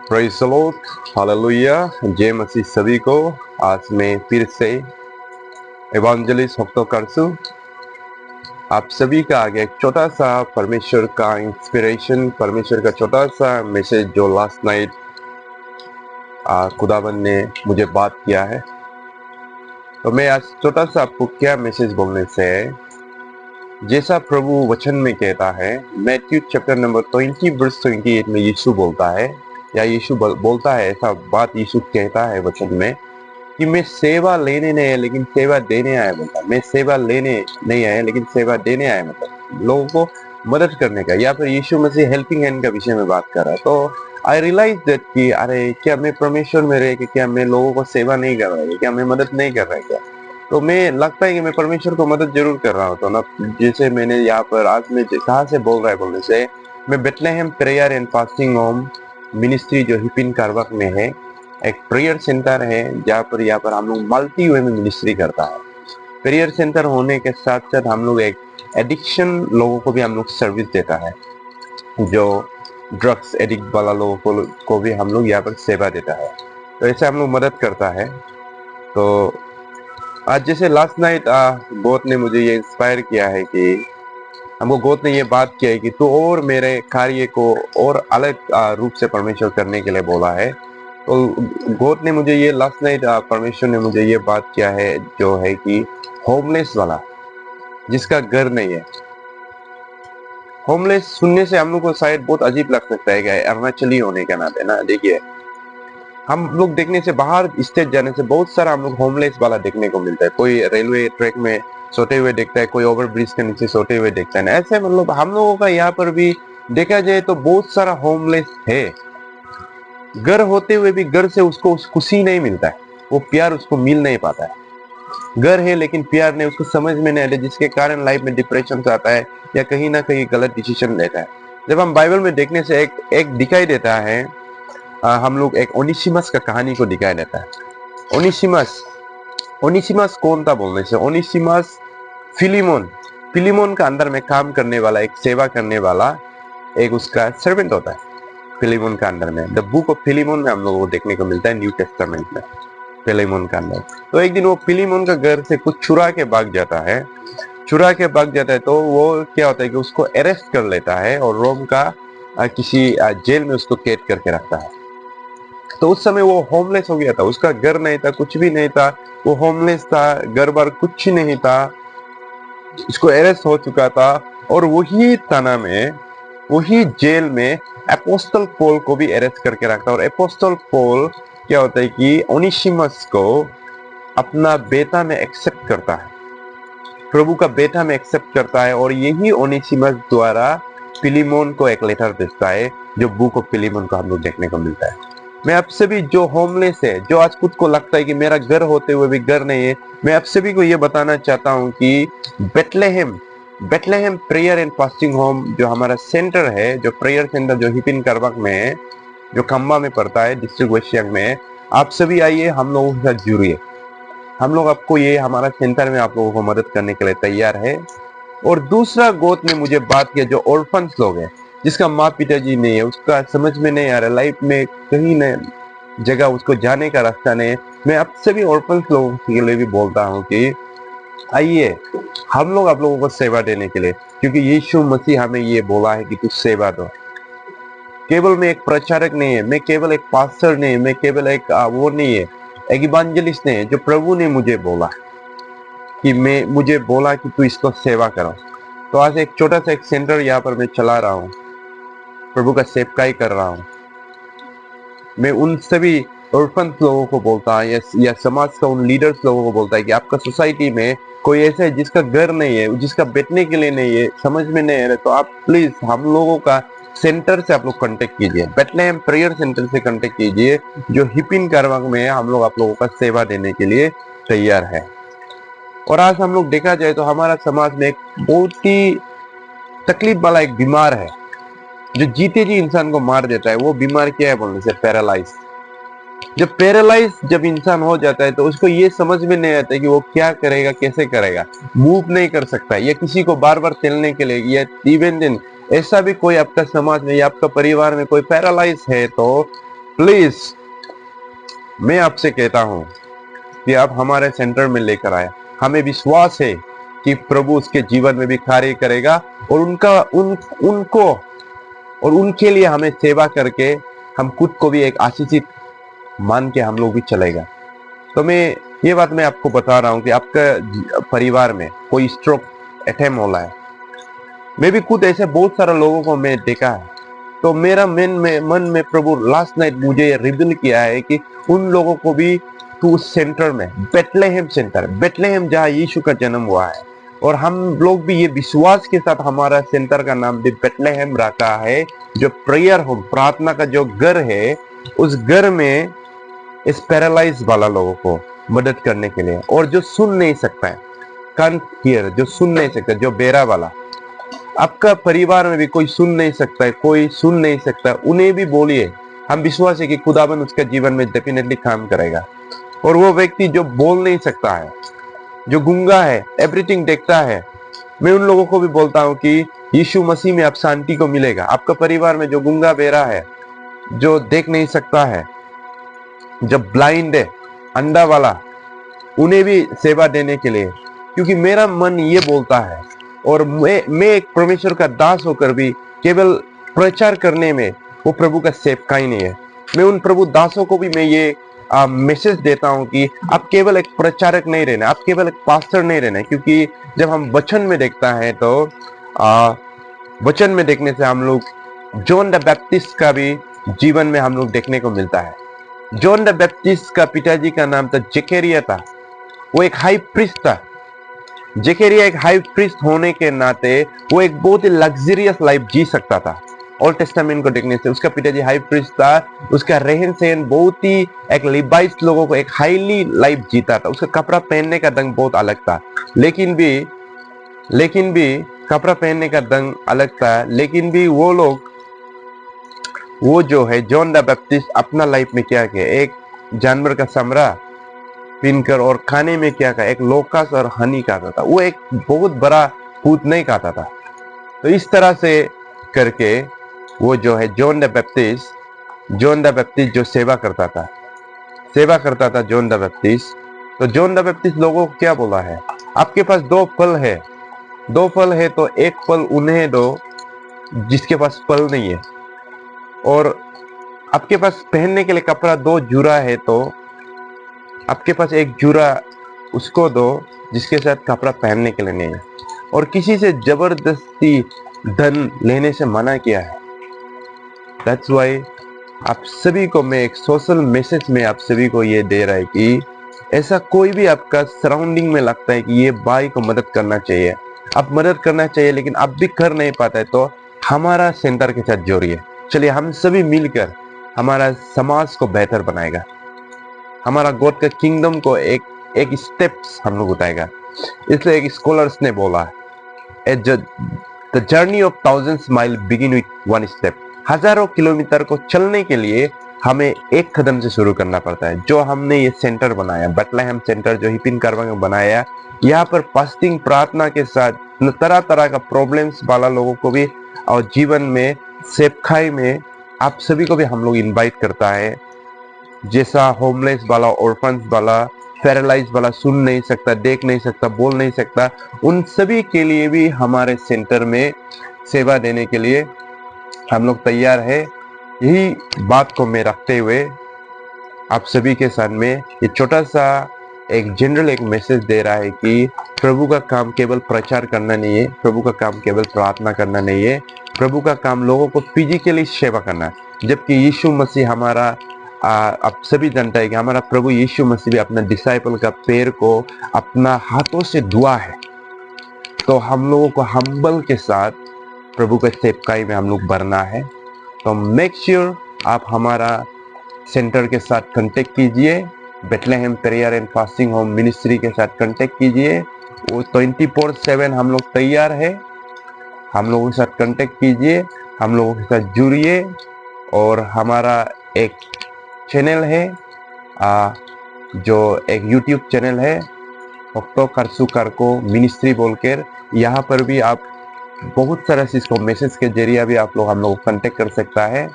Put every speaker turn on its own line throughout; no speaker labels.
Praise the Lord, hallelujah, जय मसीह सभी को। आज मैं फिर से इवेंजलिस्ट हफ्तो करसू आप सभी का आगे एक छोटा सा परमेश्वर का इंस्पिरेशन, परमेश्वर का छोटा सा मैसेज जो लास्ट नाइट खुदावन ने मुझे बात किया है। तो मैं आज छोटा सा आपको क्या मैसेज बोलने से जैसा प्रभु वचन में कहता है, मैथ्यू चैप्टर नंबर 20 वर्स 28 में यीशु बोलता है, या यीशु बोलता है, ऐसा बात यीशु कहता है वचन में कि मैं सेवा लेने नहीं आया लेकिन सेवा देने आया। बोलता मैं सेवा लेने नहीं आया लेकिन सेवा देने आया, मतलब लोगों को मदद करने का। या फिर यीशु मसीह हेल्पिंग हैंड का विषय में बात कर रहा है। तो आई रियलाइज दैट कि अरे क्या मैं परमेश्वर में रह के क्या मैं लोगों को सेवा नहीं कर रहा है, क्या मैं मदद नहीं कर रहा है क्या? तो मैं लगता है कि मैं परमेश्वर को मदद जरूर कर रहा हूँ। तो ना जैसे मैंने यहाँ पर आज में कहाँ से बोल रहा है बोलने से, मैं Bethlehem prayer and fasting home ministry जो हिपिन कारवाक में है, एक प्रेयर सेंटर है जहाँ पर हम लोग मल्टी वे में मिनिस्ट्री करता है। प्रेयर सेंटर होने के साथ साथ हम लोग एक एडिक्शन लोगों को भी हम लोग सर्विस देता है, जो ड्रग्स एडिक्ट वाला लोगों को भी हम लोग यहाँ पर सेवा देता है। तो ऐसे हम लोग मदद करता है। तो आज जैसे लास्ट नाइट गॉड ने मुझे ये इंस्पायर किया है कि हमको गॉड ने ये बात किया है कि तू और मेरे कार्य को और अलग रूप से परमेश्वर करने के लिए बोला है। तो गॉड ने मुझे ये लास्ट नाइट परमेश्वर ने मुझे ये बात किया है जो है कि होमलेस वाला, जिसका घर नहीं है। होमलेस सुनने से हम लोग को शायद बहुत अजीब लग सकता है कि अरुणाचली होने के नाते ना, देखिए हम लोग देखने से बाहर स्टेट जाने से बहुत सारा हम लोग होमलेस वाला देखने को मिलता है। कोई रेलवे ट्रैक में सोते हुए देखता है, कोई ओवर ब्रिज के नीचे सोते हुए देखता है ना। ऐसे मतलब हम लोगों का यहाँ पर भी देखा जाए तो बहुत सारा होमलेस है। घर होते हुए भी घर से उसको खुशी नहीं मिलता है, वो प्यार उसको मिल नहीं पाता है। घर है लेकिन प्यार नहीं, उसको समझ में नहीं आता, जिसके कारण लाइफ में डिप्रेशन आता है या कहीं ना कहीं गलत डिसीजन लेता है। जब हम बाइबल में देखने से एक दिखाई देता है, हम लोग एक ओनिसिमस का कहानी को दिखाई देता है। ओनिसिमस कौन था बोलने से, ओनिसिमस फिलीमोन का अंदर में काम करने वाला, एक सेवा करने वाला एक उसका सर्वेंट होता है फिलीमोन का अंदर में। द बुक ऑफ फिलीमोन में हम लोगों को देखने को मिलता है न्यू टेस्टामेंट में, फिलीमोन का अंदर। तो एक दिन वो फिलीमोन का घर से कुछ चुरा के भाग जाता है। तो वो क्या होता है कि उसको अरेस्ट कर लेता है और रोम का किसी जेल में उसको कैद करके रखता है। तो उस समय वो होमलेस हो गया था, उसका घर नहीं था, कुछ भी नहीं था, वो होमलेस था, घर बार कुछ नहीं था, उसको अरेस्ट हो चुका था। और वही जेल में अपोस्टल पॉल को भी अरेस्ट करके रखता है। और अपोस्टल पॉल क्या होता है कि ओनिसिमस को अपना बेटा में एक्सेप्ट करता है, प्रभु का बेटा में एक्सेप्ट करता है। और यही ओनिसिमस द्वारा फिलीमोन को एक लेटर भेजता है, जो बुक ऑफ फिलीमोन को हम लोग देखने को मिलता है। मैं आप सभी जो होमलेस है, जो आज खुद को लगता है कि मेरा घर होते हुए भी घर नहीं है, मैं आप सभी को ये बताना चाहता हूँ कि Bethlehem prayer and fasting home जो हमारा सेंटर है, जो प्रेयर सेंटर जो हिपिन कारवाक में है, जो खम्बा में पड़ता है, डिस्ट्रिक्ट वेस्ट सियांग में, आप सभी आइए, हम लोगों के साथ जुड़िए। हम लोग आपको ये हमारा सेंटर में आप लोगों को मदद करने के लिए तैयार है। और दूसरा गॉड ने मुझे बात किया, जो ऑर्फन्स लोग हैं, जिसका माँ पिताजी नहीं है, उसका समझ में नहीं आ रहा, लाइफ में कहीं न जगह उसको जाने का रास्ता नहीं है। मैं आप सभी ऑर्फन्स लोगों के लिए भी बोलता हूँ कि आइए, हम लोग आप लोगों को सेवा देने के लिए, क्योंकि यीशु मसीह हमें ये बोला है कि तू सेवा दो। केवल मैं एक प्रचारक नहीं है, मैं केवल एक पास्टर नहीं है, मैं केवल एक वो नहीं है, एक इवांजलिस्ट नहीं है। जो प्रभु ने मुझे बोला कि मुझे बोला कि तू इसको सेवा करो। तो आज एक छोटा सा एक सेंटर यहाँ पर मैं चला रहा हूँ, प्रभु का सेवकाई कर रहा हूँ। मैं उन सभी ऑर्फन्स लोगों को बोलता है या समाज का उन लीडर्स लोगों को बोलता है कि आपका सोसाइटी में कोई ऐसा है जिसका घर नहीं है, जिसका बैठने के लिए नहीं है, समझ में नहीं आ रहा, तो आप प्लीज हम लोगों का सेंटर से आप लोग कांटेक्ट कीजिए, बेथलेहेम प्रेयर सेंटर से कांटेक्ट कीजिए, जो हिपिन कारवाक में है। हम लोग आप लोगों का सेवा देने के लिए तैयार है। और आज हम लोग देखा जाए तो हमारा समाज में एक बहुत ही तकलीफ वाला एक बीमार है, जो जीते जी इंसान को मार देता है। वो बीमार क्या है बोलने से, पैरालाइज। जब इंसान हो जाता है तो उसको ये समझ में नहीं आता कि वो क्या करेगा, कैसे करेगा, मूव नहीं कर सकता है, या किसी को बार बार चलने के लिए, या इवन दिन ऐसा भी कोई आपका समाज में या आपका परिवार में कोई पैरालाइज है, तो प्लीज मैं आपसे कहता हूं कि आप हमारे सेंटर में लेकर आए। हमें विश्वास है कि प्रभु उसके जीवन में भी कार्य करेगा और उनको और उनके लिए हमें सेवा करके हम खुद को भी एक आशीषित मान के हम लोग भी चलेगा। तो ये बात मैं आपको बता रहा हूं कि आपका परिवार में कोई स्ट्रोक अटेम्प्ट हो रहा है। मैं भी खुद ऐसे बहुत सारे लोगों को मैं देखा है। तो मेरा मन में प्रभु लास्ट नाइट मुझे रिवील किया है कि उन लोगों को भी तू सेंटर में बेथलेहम जहाँ यीशु का जन्म हुआ है, और हम लोग भी ये विश्वास के साथ हमारा सेंटर का नाम भी बेथलेहम रखा है, जो प्रेयर होम प्रार्थना का जो घर है, उस घर में इस पैरालाइज वाला लोगों को मदद करने के लिए, और जो सुन नहीं सकता है, कांट हियर, जो सुन नहीं सकता, जो बेरा वाला, आपका परिवार में भी कोई सुन नहीं सकता है, कोई सुन नहीं सकता, उन्हें भी बोलिए। हम विश्वास है कि खुदाबंद उसका जीवन में डेफिनेटली काम करेगा। और वो व्यक्ति जो बोल नहीं सकता है, जो गूंगा है, एवरीथिंग देखता है, मैं उन लोगों को भी बोलता हूँ कि यीशु मसीह में आप शांति को मिलेगा। आपका परिवार में जो गूंगा बेरा है, जो देख नहीं सकता है, जो ब्लाइंड है, अंधा वाला, उन्हें भी सेवा देने के लिए, क्योंकि मेरा मन ये बोलता है, और मैं एक परमेश्वर का दास होकर भी केवल प्रचार करने में वो प्रभु का सेवका ही नहीं है। मैं उन प्रभु दासों को भी मैं ये मैसेज देता हूं कि आप केवल एक प्रचारक नहीं रहना, आप केवल एक पास्टर नहीं रहना, क्योंकि जब हम वचन में देखता है तो वचन में देखने से हम लोग जॉन द बैप्टिस्ट का भी जीवन में हम लोग देखने को मिलता है। जॉन द बैप्टिस्ट का पिताजी का नाम था जकरिया था, वो एक हाई प्रीस्ट था। जकरिया एक हाई प्रीस्ट होने के नाते वो एक बहुत ही लग्जरियस लाइफ जी सकता था। ओल्ड टेस्टामेंट को देखने से उसका पिताजी हाई प्रीस्ट था, उसका रहन सहन बहुत ही एक लिबाइट्स लोगों को एक हाईली लाइफ जीता था, उसका कपड़ा पहनने का ढंग बहुत अलग था, लेकिन भी कपड़ा पहनने का ढंग अलग था, लेकिन भी वो लोग, वो जो है जॉन द बैप्टिस्ट अपना लाइफ में क्या किया, एक जानवर का समरा पीनकर, और खाने में क्या था, एक लोकस और हनी खाता था। वो एक बहुत बड़ा फूड नहीं खाता था। तो इस तरह से करके वो जो है जॉन द बैप्टिस्ट जो सेवा करता था जॉन द बैप्टिस्ट। तो जॉन द बैप्टिस्ट लोगों को क्या बोला है, आपके पास दो फल है तो एक फल उन्हें दो जिसके पास फल नहीं है, और आपके पास पहनने के लिए कपड़ा दो जुरा है तो आपके पास एक जुरा उसको दो जिसके साथ कपड़ा पहनने के लिए नहीं है, और किसी से जबरदस्ती धन लेने से मना किया है। That's why आप सभी को मैं एक सोशल मैसेज में आप सभी को ये दे रहा है कि ऐसा कोई भी आपका सराउंडिंग में लगता है कि ये भाई को मदद करना चाहिए, आप मदद करना चाहिए, लेकिन आप भी कर नहीं पाता है, तो हमारा सेंटर के साथ जोड़िए। चलिए हम सभी मिलकर हमारा समाज को बेहतर बनाएगा, हमारा गॉड का किंगडम को एक स्टेप्स हम लोग उठाएगा। इसलिए एक स्कॉलर्स ने बोला, the journey of thousands mile begin with one step. हजारों किलोमीटर को चलने के लिए हमें एक कदम से शुरू करना पड़ता है। जो हमने ये सेंटर बनाया, बेथलेहम सेंटर जो हिपिन कारवा में बनाया, यहाँ पर फास्टिंग प्रार्थना के साथ तरह तरह का प्रॉब्लम्स वाला लोगों को भी, और जीवन में सेवकाई में आप सभी को भी हम लोग इनवाइट करता है। जैसा होमलेस वाला, ऑर्फन्स वाला, पैरालाइज वाला, सुन नहीं सकता, देख नहीं सकता, बोल नहीं सकता, उन सभी के लिए भी हमारे सेंटर में सेवा देने के लिए हम लोग तैयार है। यही बात को मैं रखते हुए आप सभी के साथ में ये छोटा सा एक जनरल एक मैसेज दे रहा है कि प्रभु का काम केवल प्रचार करना नहीं है, प्रभु का काम केवल प्रार्थना करना नहीं है, प्रभु का काम लोगों को फिजिकली सेवा करना है। जबकि यीशु मसीह हमारा, आप सभी जानते हैं कि हमारा प्रभु यीशु मसीह भी अपना डिसाइपल का पैर को अपना हाथों से धुआ है। तो हम लोगों को हम्बल के साथ प्रभु के सेवकाई में हम लोग बढ़ना है। तो मेक श्योर आप हमारा सेंटर के साथ कांटेक्ट कीजिए, Bethlehem prayer and fasting home ministry के साथ कांटेक्ट कीजिए। वो 24/7 हम लोग तैयार है, हम लोगों के साथ कांटेक्ट कीजिए, हम लोगों के साथ जुड़िए। और हमारा एक चैनल है जो एक यूट्यूब चैनल है, भक्तों करसु करको मिनिस्ट्री बोलकर, यहाँ पर भी आप बहुत सारा चीज को मैसेज के जरिए भी आप लोग हम लोग कांटेक्ट कर सकता है।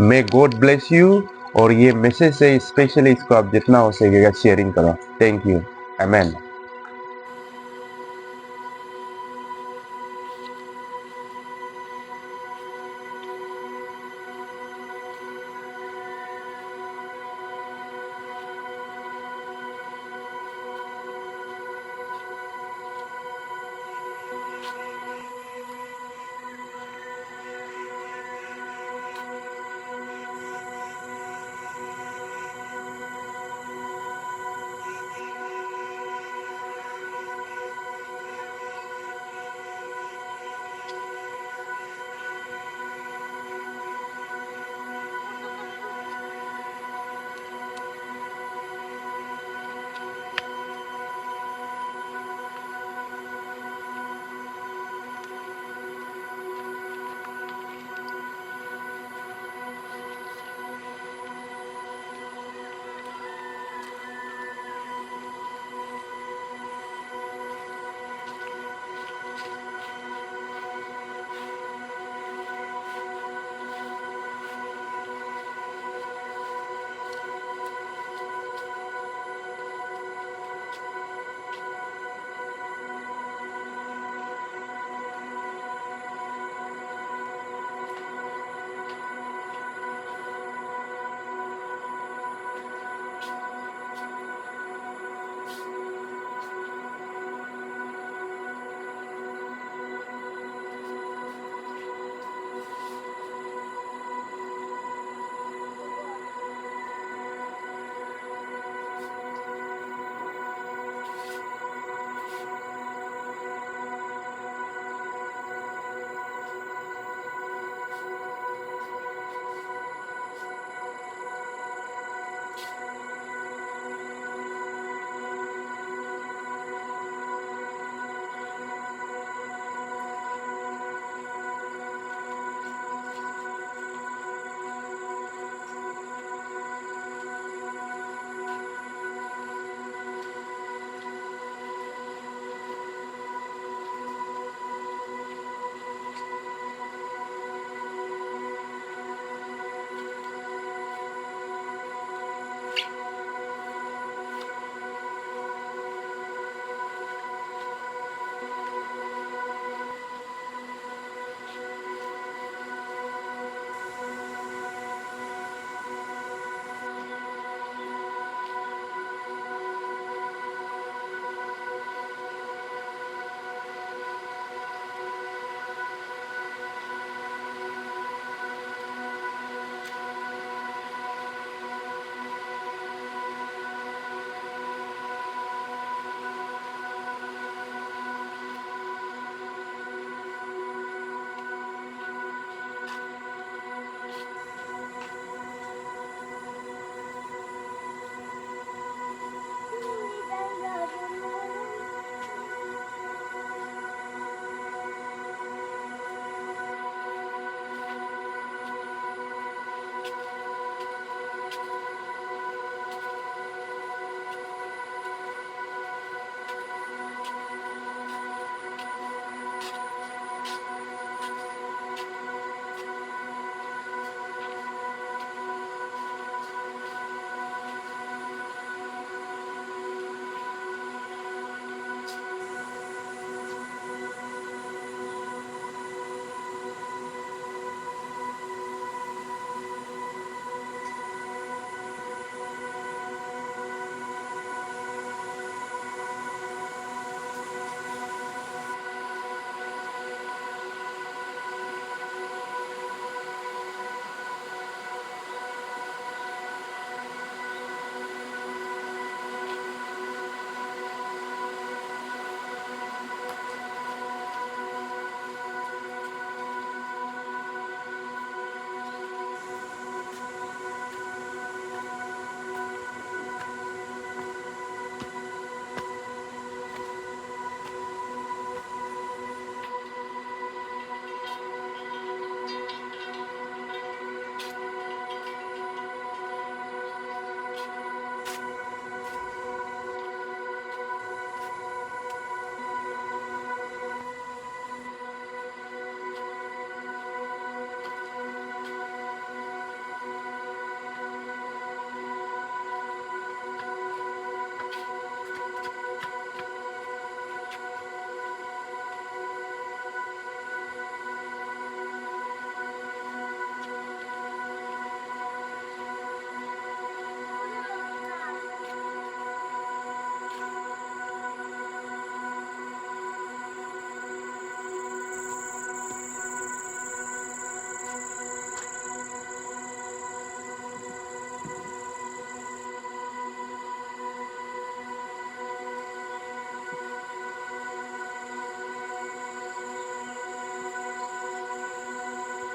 मे गॉड ब्लेस यू और ये मैसेज है, स्पेशली इसको आप जितना हो सकेगा शेयरिंग करो। Thank you. आमेन।